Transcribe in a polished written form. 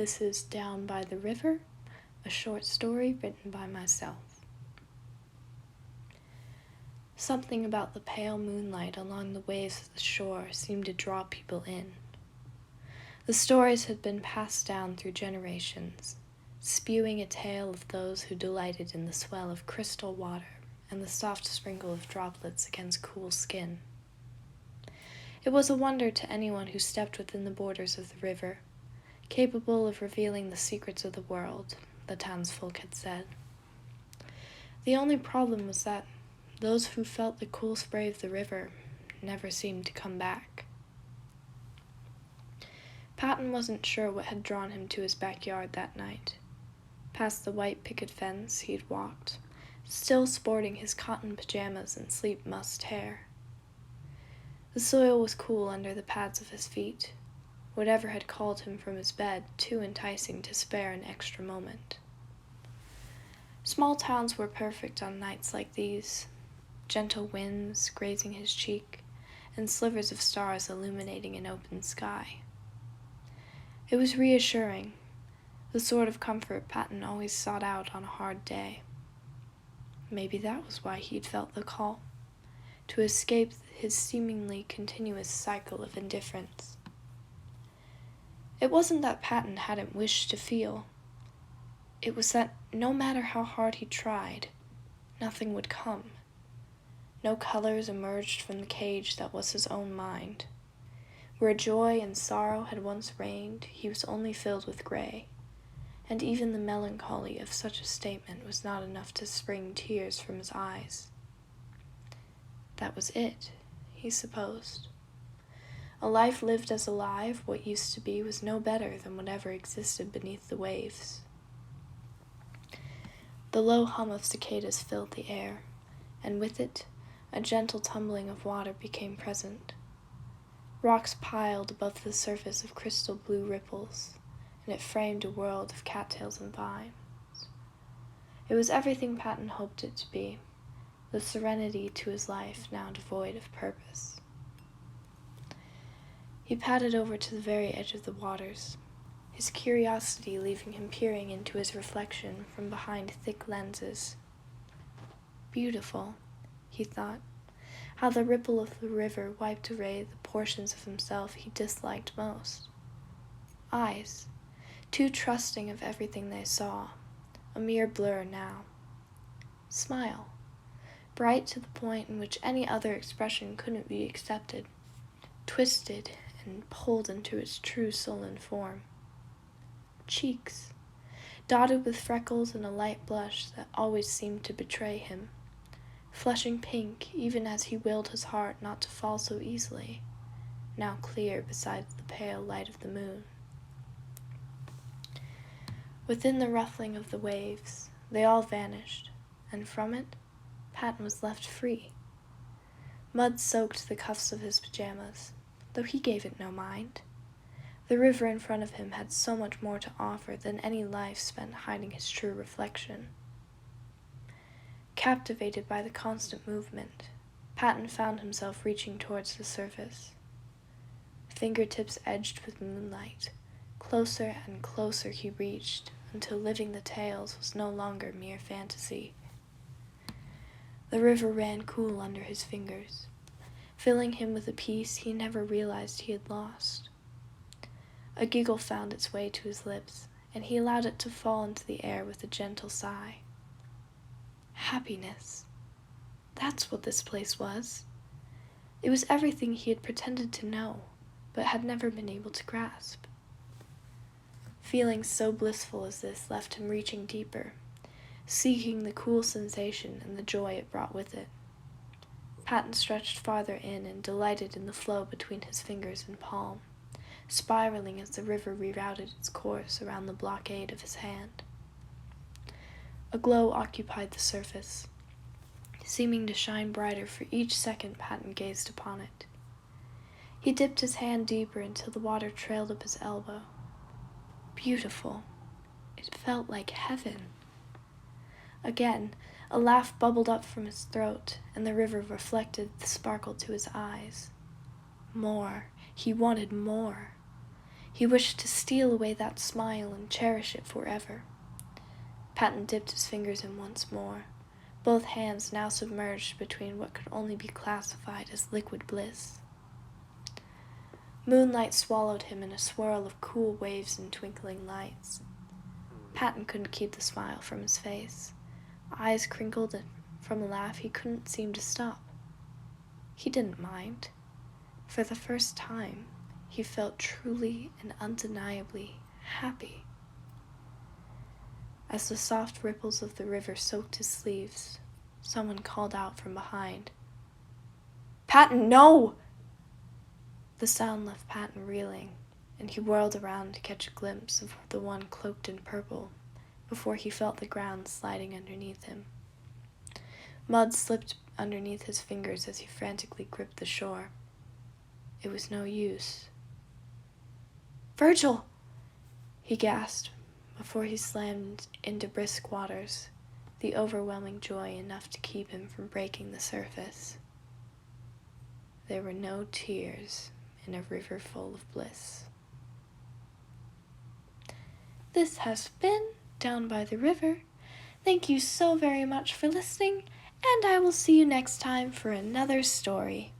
This is Down by the River, a short story written by myself. Something about the pale moonlight along the waves of the shore seemed to draw people in. The stories had been passed down through generations, spewing a tale of those who delighted in the swell of crystal water and the soft sprinkle of droplets against cool skin. It was a wonder to anyone who stepped within the borders of the river, capable of revealing the secrets of the world, the townsfolk had said. The only problem was that those who felt the cool spray of the river never seemed to come back. Patton wasn't sure what had drawn him to his backyard that night. Past the white picket fence he'd walked, still sporting his cotton pajamas and sleep mussed hair. The soil was cool under the pads of his feet, whatever had called him from his bed too enticing to spare an extra moment. Small towns were perfect on nights like these, gentle winds grazing his cheek, and slivers of stars illuminating an open sky. It was reassuring, the sort of comfort Patton always sought out on a hard day. Maybe that was why he'd felt the call, to escape his seemingly continuous cycle of indifference. It wasn't that Patton hadn't wished to feel. It was that no matter how hard he tried, nothing would come. No colors emerged from the cage that was his own mind. Where joy and sorrow had once reigned, he was only filled with gray, and even the melancholy of such a statement was not enough to spring tears from his eyes. That was it, he supposed. A life lived as alive, what used to be was no better than whatever existed beneath the waves. The low hum of cicadas filled the air, and with it, a gentle tumbling of water became present. Rocks piled above the surface of crystal blue ripples, and it framed a world of cattails and vines. It was everything Patton hoped it to be, the serenity to his life now devoid of purpose. He padded over to the very edge of the waters, his curiosity leaving him peering into his reflection from behind thick lenses. Beautiful, he thought, how the ripple of the river wiped away the portions of himself he disliked most. Eyes, too trusting of everything they saw, a mere blur now. Smile, bright to the point in which any other expression couldn't be accepted, twisted and pulled into its true sullen form. Cheeks, dotted with freckles and a light blush that always seemed to betray him, flushing pink even as he willed his heart not to fall so easily, now clear beside the pale light of the moon. Within the ruffling of the waves, they all vanished, and from it, Patton was left free. Mud soaked the cuffs of his pajamas, though he gave it no mind. The river in front of him had so much more to offer than any life spent hiding his true reflection. Captivated by the constant movement, Patton found himself reaching towards the surface. Fingertips edged with moonlight, closer and closer he reached until living the tales was no longer mere fantasy. The river ran cool under his fingers, filling him with a peace he never realized he had lost. A giggle found its way to his lips, and he allowed it to fall into the air with a gentle sigh. Happiness. That's what this place was. It was everything he had pretended to know, but had never been able to grasp. Feelings so blissful as this left him reaching deeper, seeking the cool sensation and the joy it brought with it. Patton stretched farther in and delighted in the flow between his fingers and palm, spiraling as the river rerouted its course around the blockade of his hand. A glow occupied the surface, seeming to shine brighter for each second Patton gazed upon it. He dipped his hand deeper until the water trailed up his elbow. Beautiful. It felt like heaven. Again, a laugh bubbled up from his throat, and the river reflected the sparkle to his eyes. More. He wanted more. He wished to steal away that smile and cherish it forever. Patton dipped his fingers in once more, both hands now submerged between what could only be classified as liquid bliss. Moonlight swallowed him in a swirl of cool waves and twinkling lights. Patton couldn't keep the smile from his face. Eyes crinkled, and from a laugh he couldn't seem to stop. He didn't mind. For the first time, he felt truly and undeniably happy. As the soft ripples of the river soaked his sleeves, someone called out from behind, "Patton, no!" The sound left Patton reeling, and he whirled around to catch a glimpse of the one cloaked in purple before he felt the ground sliding underneath him. Mud slipped underneath his fingers as he frantically gripped the shore. It was no use. "Virgil!" he gasped before he slammed into brisk waters, the overwhelming joy enough to keep him from breaking the surface. There were no tears in a river full of bliss. This has been Down by the River. Thank you so very much for listening, and I will see you next time for another story.